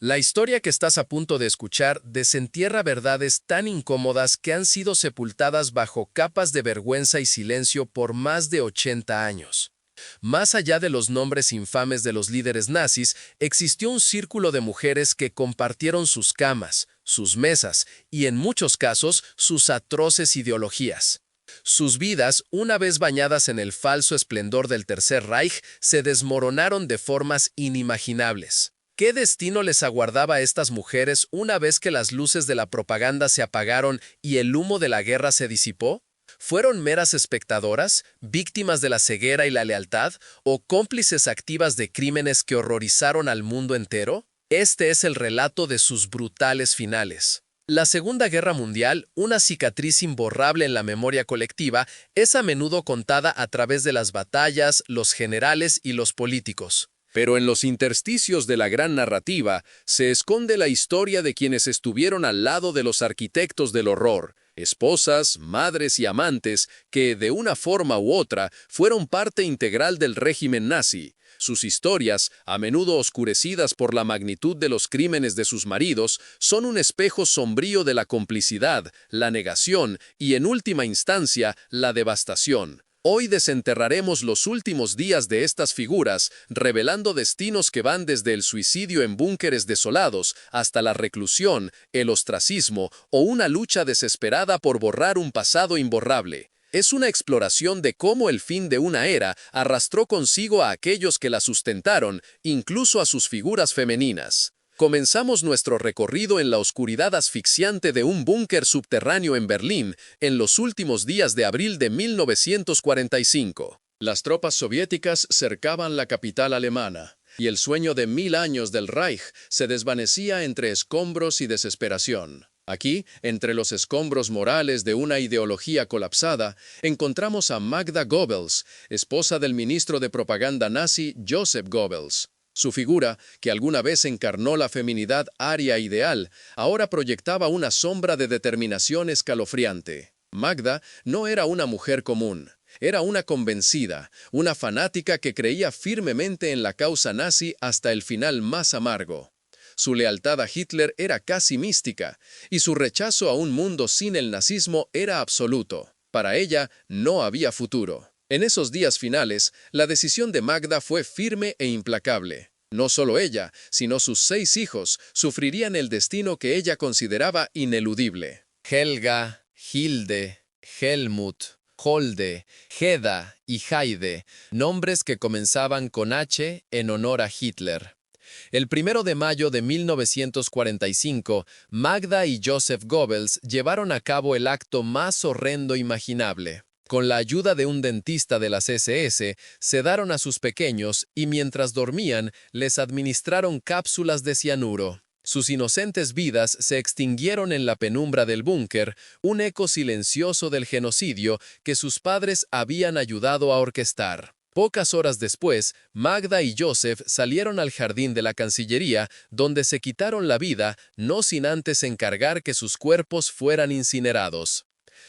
La historia que estás a punto de escuchar desentierra verdades tan incómodas que han sido sepultadas bajo capas de vergüenza y silencio por más de 80 años. Más allá de los nombres infames de los líderes nazis, existió un círculo de mujeres que compartieron sus camas, sus mesas y, en muchos casos, sus atroces ideologías. Sus vidas, una vez bañadas en el falso esplendor del Tercer Reich, se desmoronaron de formas inimaginables. ¿Qué destino les aguardaba a estas mujeres una vez que las luces de la propaganda se apagaron y el humo de la guerra se disipó? ¿Fueron meras espectadoras, víctimas de la ceguera y la lealtad, o cómplices activas de crímenes que horrorizaron al mundo entero? Este es el relato de sus brutales finales. La Segunda Guerra Mundial, una cicatriz imborrable en la memoria colectiva, es a menudo contada a través de las batallas, los generales y los políticos. Pero en los intersticios de la gran narrativa se esconde la historia de quienes estuvieron al lado de los arquitectos del horror, esposas, madres y amantes que, de una forma u otra, fueron parte integral del régimen nazi. Sus historias, a menudo oscurecidas por la magnitud de los crímenes de sus maridos, son un espejo sombrío de la complicidad, la negación y, en última instancia, la devastación. Hoy desenterraremos los últimos días de estas figuras, revelando destinos que van desde el suicidio en búnkeres desolados hasta la reclusión, el ostracismo o una lucha desesperada por borrar un pasado imborrable. Es una exploración de cómo el fin de una era arrastró consigo a aquellos que la sustentaron, incluso a sus figuras femeninas. Comenzamos nuestro recorrido en la oscuridad asfixiante de un búnker subterráneo en Berlín en los últimos días de abril de 1945. Las tropas soviéticas cercaban la capital alemana, y el sueño de 1000 años del Reich se desvanecía entre escombros y desesperación. Aquí, entre los escombros morales de una ideología colapsada, encontramos a Magda Goebbels, esposa del ministro de propaganda nazi Joseph Goebbels. Su figura, que alguna vez encarnó la feminidad aria ideal, ahora proyectaba una sombra de determinación escalofriante. Magda no era una mujer común. Era una convencida, una fanática que creía firmemente en la causa nazi hasta el final más amargo. Su lealtad a Hitler era casi mística, y su rechazo a un mundo sin el nazismo era absoluto. Para ella no había futuro. En esos días finales, la decisión de Magda fue firme e implacable. No solo ella, sino sus 6 hijos sufrirían el destino que ella consideraba ineludible. Helga, Hilde, Helmut, Holde, Heda y Heide, nombres que comenzaban con H en honor a Hitler. El 1 de mayo de 1945, Magda y Joseph Goebbels llevaron a cabo el acto más horrendo imaginable. Con la ayuda de un dentista de las SS, sedaron a sus pequeños y mientras dormían, les administraron cápsulas de cianuro. Sus inocentes vidas se extinguieron en la penumbra del búnker, un eco silencioso del genocidio que sus padres habían ayudado a orquestar. Pocas horas después, Magda y Joseph salieron al jardín de la Cancillería, donde se quitaron la vida, no sin antes encargar que sus cuerpos fueran incinerados.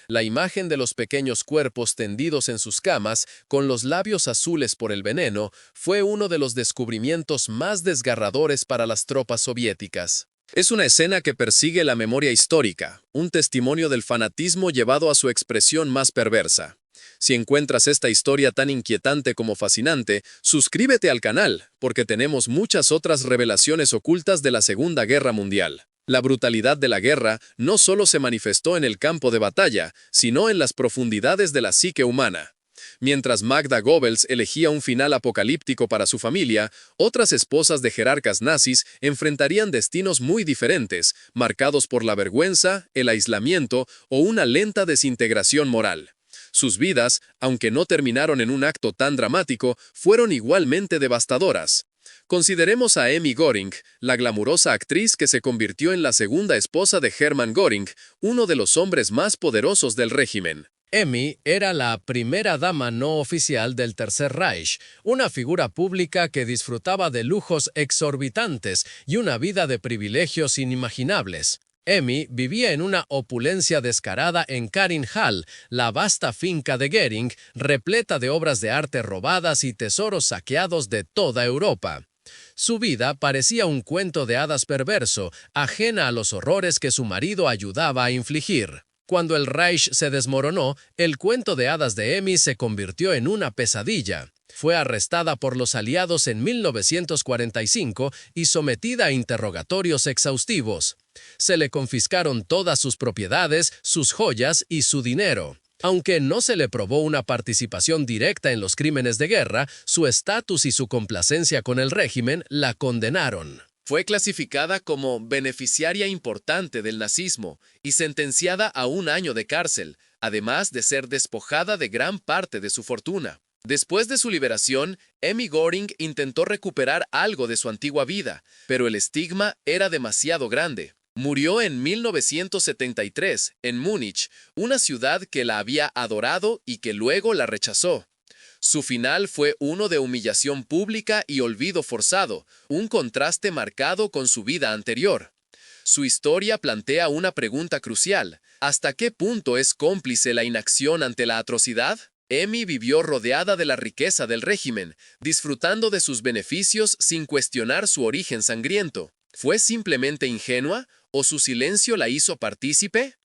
La imagen de los pequeños cuerpos tendidos en sus camas, con los labios azules por el veneno, fue uno de los descubrimientos más desgarradores para las tropas soviéticas. Es una escena que persigue la memoria histórica, un testimonio del fanatismo llevado a su expresión más perversa. Si encuentras esta historia tan inquietante como fascinante, suscríbete al canal, porque tenemos muchas otras revelaciones ocultas de la Segunda Guerra Mundial. La brutalidad de la guerra no solo se manifestó en el campo de batalla, sino en las profundidades de la psique humana. Mientras Magda Goebbels elegía un final apocalíptico para su familia, otras esposas de jerarcas nazis enfrentarían destinos muy diferentes, marcados por la vergüenza, el aislamiento o una lenta desintegración moral. Sus vidas, aunque no terminaron en un acto tan dramático, fueron igualmente devastadoras. Consideremos a Emmy Göring, la glamurosa actriz que se convirtió en la segunda esposa de Hermann Göring, uno de los hombres más poderosos del régimen. Emmy era la primera dama no oficial del Tercer Reich, una figura pública que disfrutaba de lujos exorbitantes y una vida de privilegios inimaginables. Emmy vivía en una opulencia descarada en Karin-Hall, la vasta finca de Göring, repleta de obras de arte robadas y tesoros saqueados de toda Europa. Su vida parecía un cuento de hadas perverso, ajena a los horrores que su marido ayudaba a infligir. Cuando el Reich se desmoronó, el cuento de hadas de Emmy se convirtió en una pesadilla. Fue arrestada por los aliados en 1945 y sometida a interrogatorios exhaustivos. Se le confiscaron todas sus propiedades, sus joyas y su dinero. Aunque no se le probó una participación directa en los crímenes de guerra, su estatus y su complacencia con el régimen la condenaron. Fue clasificada como beneficiaria importante del nazismo y sentenciada a 1 año de cárcel, además de ser despojada de gran parte de su fortuna. Después de su liberación, Emmy Göring intentó recuperar algo de su antigua vida, pero el estigma era demasiado grande. Murió en 1973, en Múnich, una ciudad que la había adorado y que luego la rechazó. Su final fue uno de humillación pública y olvido forzado, un contraste marcado con su vida anterior. Su historia plantea una pregunta crucial: ¿hasta qué punto es cómplice la inacción ante la atrocidad? Emmy vivió rodeada de la riqueza del régimen, disfrutando de sus beneficios sin cuestionar su origen sangriento. ¿Fue simplemente ingenua o su silencio la hizo partícipe?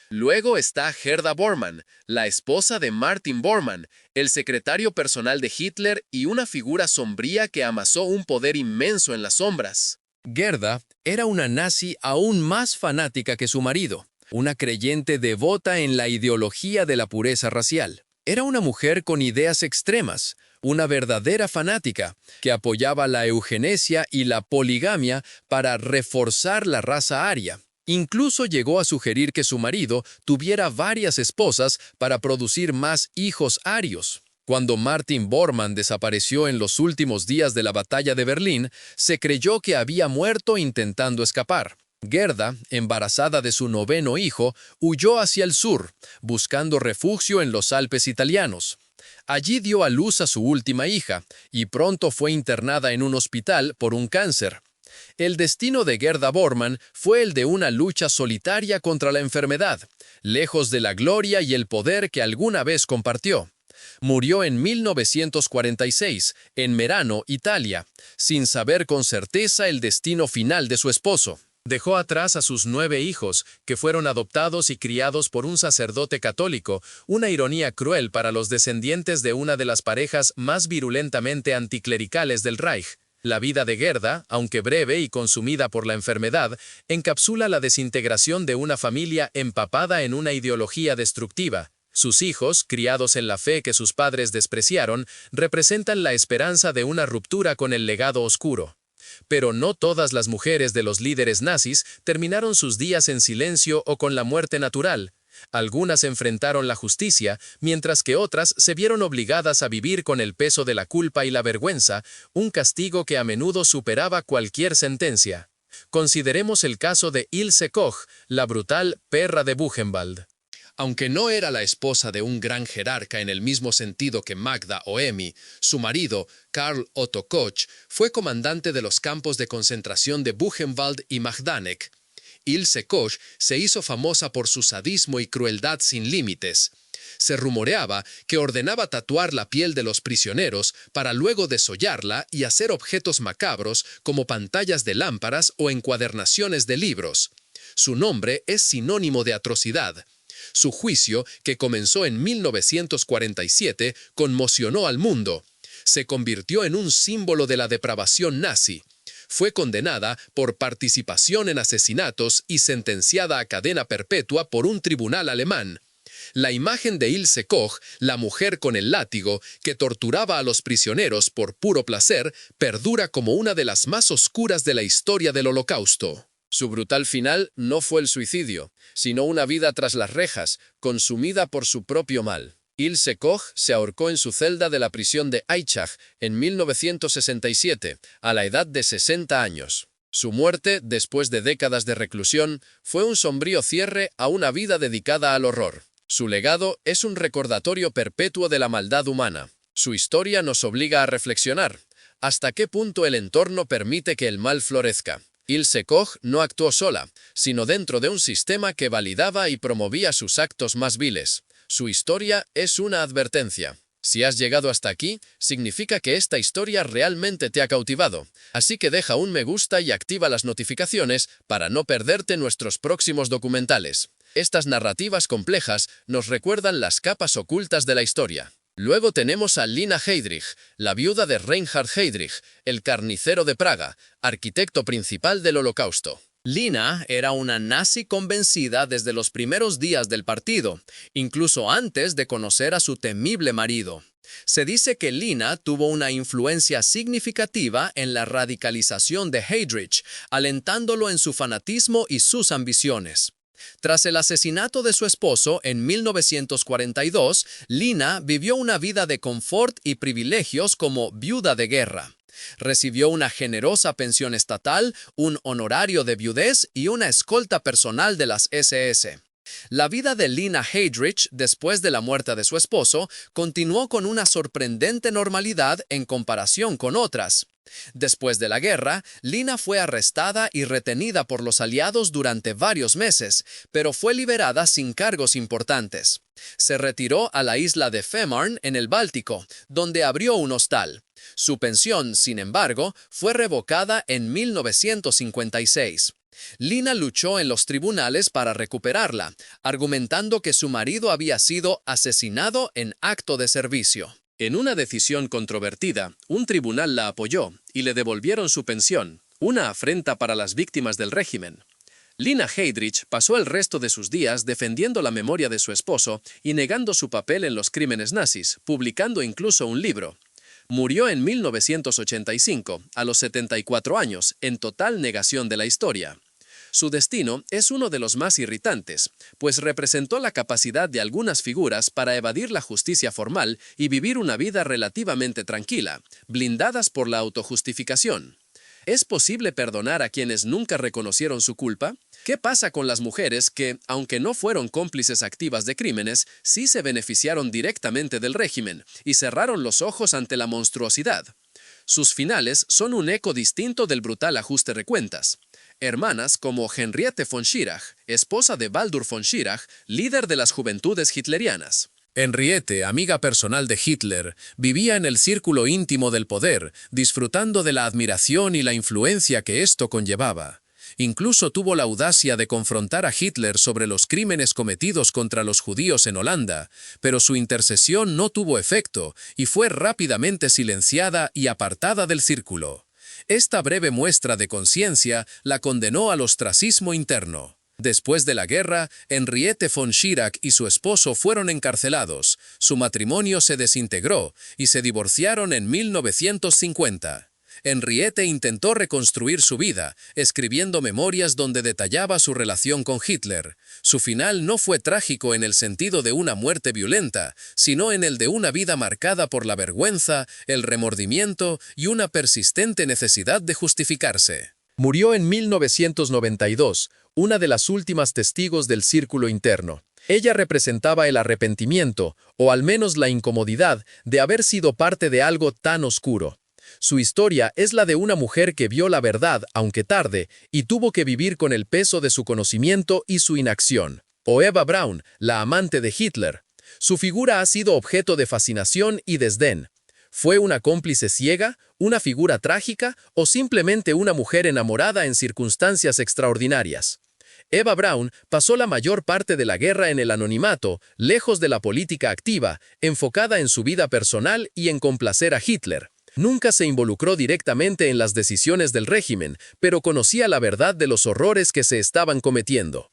Luego está Gerda Bormann, la esposa de Martin Bormann, el secretario personal de Hitler y una figura sombría que amasó un poder inmenso en las sombras. Gerda era una nazi aún más fanática que su marido, una creyente devota en la ideología de la pureza racial. Era una mujer con ideas extremas, una verdadera fanática, que apoyaba la eugenesia y la poligamia para reforzar la raza aria. Incluso llegó a sugerir que su marido tuviera varias esposas para producir más hijos arios. Cuando Martin Bormann desapareció en los últimos días de la batalla de Berlín, se creyó que había muerto intentando escapar. Gerda, embarazada de su 9º hijo, huyó hacia el sur, buscando refugio en los Alpes italianos. Allí dio a luz a su última hija, y pronto fue internada en un hospital por un cáncer. El destino de Gerda Bormann fue el de una lucha solitaria contra la enfermedad, lejos de la gloria y el poder que alguna vez compartió. Murió en 1946, en Merano, Italia, sin saber con certeza el destino final de su esposo. Dejó atrás a sus 9 hijos, que fueron adoptados y criados por un sacerdote católico, una ironía cruel para los descendientes de una de las parejas más virulentamente anticlericales del Reich. La vida de Gerda, aunque breve y consumida por la enfermedad, encapsula la desintegración de una familia empapada en una ideología destructiva. Sus hijos, criados en la fe que sus padres despreciaron, representan la esperanza de una ruptura con el legado oscuro. Pero no todas las mujeres de los líderes nazis terminaron sus días en silencio o con la muerte natural. Algunas enfrentaron la justicia, mientras que otras se vieron obligadas a vivir con el peso de la culpa y la vergüenza, un castigo que a menudo superaba cualquier sentencia. Consideremos el caso de Ilse Koch, la brutal perra de Buchenwald. Aunque no era la esposa de un gran jerarca en el mismo sentido que Magda o Emmy, su marido, Karl Otto Koch, fue comandante de los campos de concentración de Buchenwald y Majdanek. Ilse Koch se hizo famosa por su sadismo y crueldad sin límites. Se rumoreaba que ordenaba tatuar la piel de los prisioneros para luego desollarla y hacer objetos macabros como pantallas de lámparas o encuadernaciones de libros. Su nombre es sinónimo de atrocidad. Su juicio, que comenzó en 1947, conmocionó al mundo. Se convirtió en un símbolo de la depravación nazi. Fue condenada por participación en asesinatos y sentenciada a cadena perpetua por un tribunal alemán. La imagen de Ilse Koch, la mujer con el látigo, que torturaba a los prisioneros por puro placer, perdura como una de las más oscuras de la historia del Holocausto. Su brutal final no fue el suicidio, sino una vida tras las rejas, consumida por su propio mal. Ilse Koch se ahorcó en su celda de la prisión de Aichach en 1967, a la edad de 60 años. Su muerte, después de décadas de reclusión, fue un sombrío cierre a una vida dedicada al horror. Su legado es un recordatorio perpetuo de la maldad humana. Su historia nos obliga a reflexionar. ¿Hasta qué punto el entorno permite que el mal florezca? Ilse Koch no actuó sola, sino dentro de un sistema que validaba y promovía sus actos más viles. Su historia es una advertencia. Si has llegado hasta aquí, significa que esta historia realmente te ha cautivado. Así que deja un me gusta y activa las notificaciones para no perderte nuestros próximos documentales. Estas narrativas complejas nos recuerdan las capas ocultas de la historia. Luego tenemos a Lina Heydrich, la viuda de Reinhard Heydrich, el carnicero de Praga, arquitecto principal del Holocausto. Lina era una nazi convencida desde los primeros días del partido, incluso antes de conocer a su temible marido. Se dice que Lina tuvo una influencia significativa en la radicalización de Heydrich, alentándolo en su fanatismo y sus ambiciones. Tras el asesinato de su esposo en 1942, Lina vivió una vida de confort y privilegios como viuda de guerra. Recibió una generosa pensión estatal, un honorario de viudez y una escolta personal de las SS. La vida de Lina Heydrich, después de la muerte de su esposo, continuó con una sorprendente normalidad en comparación con otras. Después de la guerra, Lina fue arrestada y retenida por los aliados durante varios meses, pero fue liberada sin cargos importantes. Se retiró a la isla de Fehmarn en el Báltico, donde abrió un hostal. Su pensión, sin embargo, fue revocada en 1956. Lina luchó en los tribunales para recuperarla, argumentando que su marido había sido asesinado en acto de servicio. En una decisión controvertida, un tribunal la apoyó y le devolvieron su pensión, una afrenta para las víctimas del régimen. Lina Heydrich pasó el resto de sus días defendiendo la memoria de su esposo y negando su papel en los crímenes nazis, publicando incluso un libro. Murió en 1985, a los 74 años, en total negación de la historia. Su destino es uno de los más irritantes, pues representó la capacidad de algunas figuras para evadir la justicia formal y vivir una vida relativamente tranquila, blindadas por la autojustificación. ¿Es posible perdonar a quienes nunca reconocieron su culpa? ¿Qué pasa con las mujeres que, aunque no fueron cómplices activas de crímenes, sí se beneficiaron directamente del régimen y cerraron los ojos ante la monstruosidad? Sus finales son un eco distinto del brutal ajuste de cuentas. Hermanas como Henriette von Schirach, esposa de Baldur von Schirach, líder de las juventudes hitlerianas. Henriette, amiga personal de Hitler, vivía en el círculo íntimo del poder, disfrutando de la admiración y la influencia que esto conllevaba. Incluso tuvo la audacia de confrontar a Hitler sobre los crímenes cometidos contra los judíos en Holanda, pero su intercesión no tuvo efecto y fue rápidamente silenciada y apartada del círculo. Esta breve muestra de conciencia la condenó al ostracismo interno. Después de la guerra, Henriette von Schirach y su esposo fueron encarcelados, su matrimonio se desintegró y se divorciaron en 1950. Henriette intentó reconstruir su vida, escribiendo memorias donde detallaba su relación con Hitler. Su final no fue trágico en el sentido de una muerte violenta, sino en el de una vida marcada por la vergüenza, el remordimiento y una persistente necesidad de justificarse. Murió en 1992, una de las últimas testigos del círculo interno. Ella representaba el arrepentimiento, o al menos la incomodidad, de haber sido parte de algo tan oscuro. Su historia es la de una mujer que vio la verdad, aunque tarde, y tuvo que vivir con el peso de su conocimiento y su inacción. O Eva Braun, la amante de Hitler. Su figura ha sido objeto de fascinación y desdén. ¿Fue una cómplice ciega, una figura trágica o simplemente una mujer enamorada en circunstancias extraordinarias? Eva Braun pasó la mayor parte de la guerra en el anonimato, lejos de la política activa, enfocada en su vida personal y en complacer a Hitler. Nunca se involucró directamente en las decisiones del régimen, pero conocía la verdad de los horrores que se estaban cometiendo.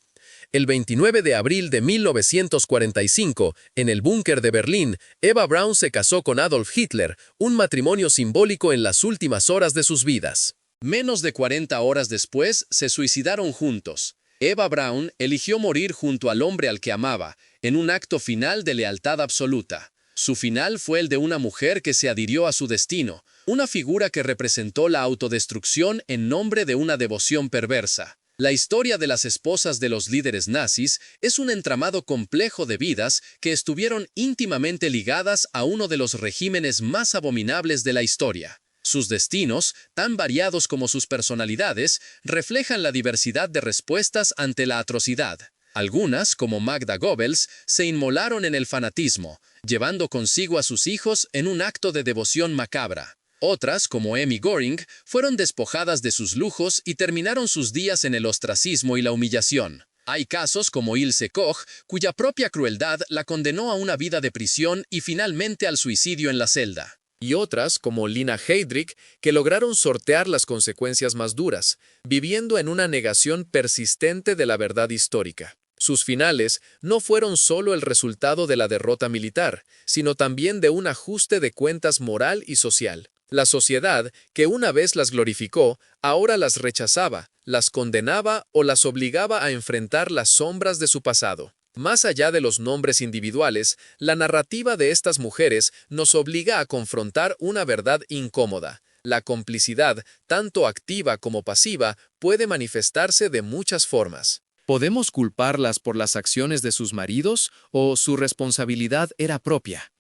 El 29 de abril de 1945, en el búnker de Berlín, Eva Braun se casó con Adolf Hitler, un matrimonio simbólico en las últimas horas de sus vidas. Menos de 40 horas después, se suicidaron juntos. Eva Braun eligió morir junto al hombre al que amaba, en un acto final de lealtad absoluta. Su final fue el de una mujer que se adhirió a su destino, una figura que representó la autodestrucción en nombre de una devoción perversa. La historia de las esposas de los líderes nazis es un entramado complejo de vidas que estuvieron íntimamente ligadas a uno de los regímenes más abominables de la historia. Sus destinos, tan variados como sus personalidades, reflejan la diversidad de respuestas ante la atrocidad. Algunas, como Magda Goebbels, se inmolaron en el fanatismo, llevando consigo a sus hijos en un acto de devoción macabra. Otras, como Emmy Goring, fueron despojadas de sus lujos y terminaron sus días en el ostracismo y la humillación. Hay casos como Ilse Koch, cuya propia crueldad la condenó a una vida de prisión y finalmente al suicidio en la celda. Y otras, como Lina Heydrich, que lograron sortear las consecuencias más duras, viviendo en una negación persistente de la verdad histórica. Sus finales no fueron solo el resultado de la derrota militar, sino también de un ajuste de cuentas moral y social. La sociedad, que una vez las glorificó, ahora las rechazaba, las condenaba o las obligaba a enfrentar las sombras de su pasado. Más allá de los nombres individuales, la narrativa de estas mujeres nos obliga a confrontar una verdad incómoda. La complicidad, tanto activa como pasiva, puede manifestarse de muchas formas. ¿Podemos culparlas por las acciones de sus maridos o su responsabilidad era propia?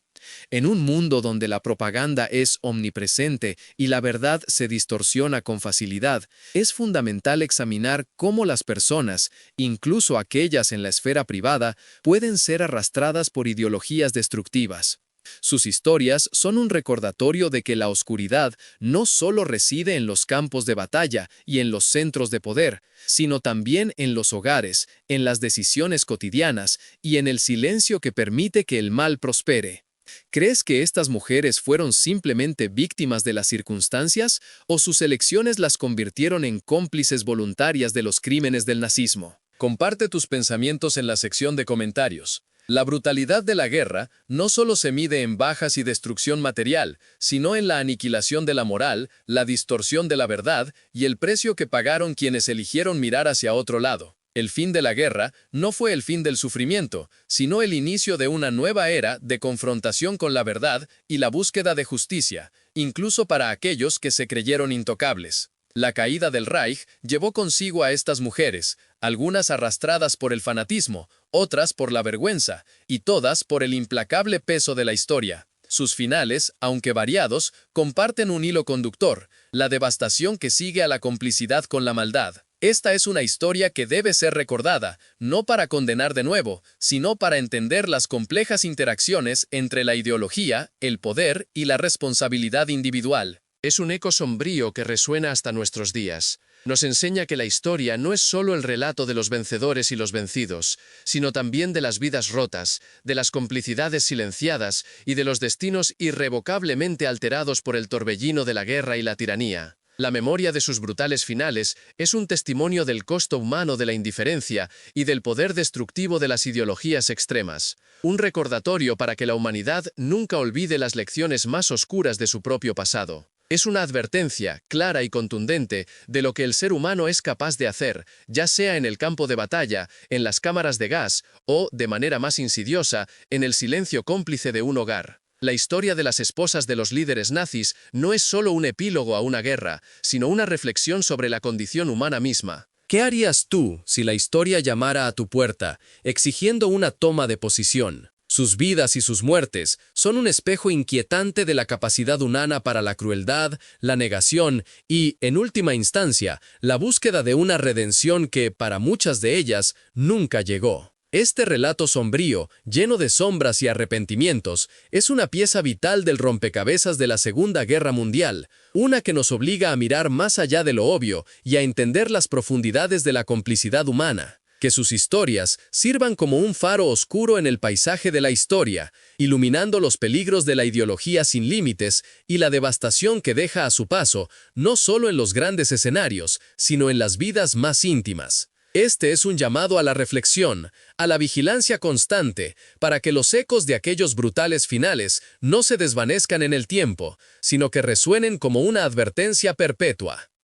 En un mundo donde la propaganda es omnipresente y la verdad se distorsiona con facilidad, es fundamental examinar cómo las personas, incluso aquellas en la esfera privada, pueden ser arrastradas por ideologías destructivas. Sus historias son un recordatorio de que la oscuridad no solo reside en los campos de batalla y en los centros de poder, sino también en los hogares, en las decisiones cotidianas y en el silencio que permite que el mal prospere. ¿Crees que estas mujeres fueron simplemente víctimas de las circunstancias o sus elecciones las convirtieron en cómplices voluntarias de los crímenes del nazismo? Comparte tus pensamientos en la sección de comentarios. La brutalidad de la guerra no solo se mide en bajas y destrucción material, sino en la aniquilación de la moral, la distorsión de la verdad y el precio que pagaron quienes eligieron mirar hacia otro lado. El fin de la guerra no fue el fin del sufrimiento, sino el inicio de una nueva era de confrontación con la verdad y la búsqueda de justicia, incluso para aquellos que se creyeron intocables. La caída del Reich llevó consigo a estas mujeres, algunas arrastradas por el fanatismo, otras por la vergüenza, y todas por el implacable peso de la historia. Sus finales, aunque variados, comparten un hilo conductor, la devastación que sigue a la complicidad con la maldad. Esta es una historia que debe ser recordada, no para condenar de nuevo, sino para entender las complejas interacciones entre la ideología, el poder y la responsabilidad individual. Es un eco sombrío que resuena hasta nuestros días. Nos enseña que la historia no es solo el relato de los vencedores y los vencidos, sino también de las vidas rotas, de las complicidades silenciadas y de los destinos irrevocablemente alterados por el torbellino de la guerra y la tiranía. La memoria de sus brutales finales es un testimonio del costo humano de la indiferencia y del poder destructivo de las ideologías extremas. Un recordatorio para que la humanidad nunca olvide las lecciones más oscuras de su propio pasado. Es una advertencia, clara y contundente, de lo que el ser humano es capaz de hacer, ya sea en el campo de batalla, en las cámaras de gas o, de manera más insidiosa, en el silencio cómplice de un hogar. La historia de las esposas de los líderes nazis no es solo un epílogo a una guerra, sino una reflexión sobre la condición humana misma. ¿Qué harías tú si la historia llamara a tu puerta, exigiendo una toma de posición? Sus vidas y sus muertes son un espejo inquietante de la capacidad humana para la crueldad, la negación y, en última instancia, la búsqueda de una redención que, para muchas de ellas, nunca llegó. Este relato sombrío, lleno de sombras y arrepentimientos, es una pieza vital del rompecabezas de la Segunda Guerra Mundial, una que nos obliga a mirar más allá de lo obvio y a entender las profundidades de la complicidad humana. Que sus historias sirvan como un faro oscuro en el paisaje de la historia, iluminando los peligros de la ideología sin límites y la devastación que deja a su paso, no solo en los grandes escenarios, sino en las vidas más íntimas. Este es un llamado a la reflexión, a la vigilancia constante, para que los ecos de aquellos brutales finales no se desvanezcan en el tiempo, sino que resuenen como una advertencia perpetua.